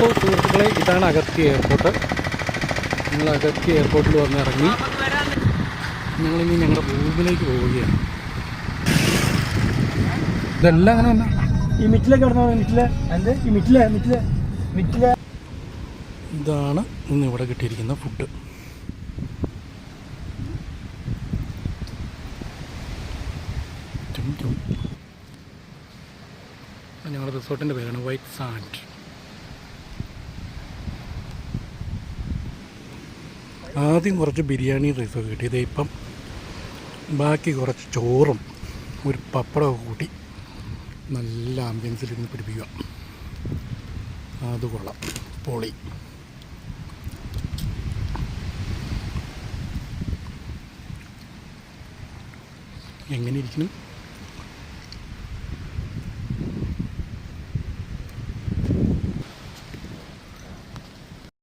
അപ്പോൾ സുഹൃത്തുക്കളെ, ഇതാണ് അഗത്തി എയർപോർട്ട്. ഞങ്ങൾ അഗത്തി എയർപോർട്ടിൽ വന്നിറങ്ങി. ഞങ്ങളിനി ഞങ്ങളുടെ റൂമിലേക്ക് പോവുകയാണ്. ഇതെല്ലാം അങ്ങനെ തന്നെ ഈ മിറ്റിലേക്ക് മിറ്റിലെ ഇതാണ് ഇന്ന് ഇവിടെ കിട്ടിയിരിക്കുന്ന ഫുഡ്. ഞങ്ങളുടെ റിസോർട്ടിൻ്റെ പേരാണ് വൈറ്റ് സാൻഡ്. ആദ്യം കുറച്ച് ബിരിയാണി റൈസൊക്കെ കിട്ടിയത്. ഇപ്പം ബാക്കി കുറച്ച് ചോറും ഒരു പപ്പടമൊക്കെ കൂട്ടി നല്ല ആംബിയൻസിൽ ഇരുന്ന് പിടിപ്പിക്കുക. അത് കൊള്ളാം, പൊളി. എങ്ങനെ ഇരിക്കുന്നു?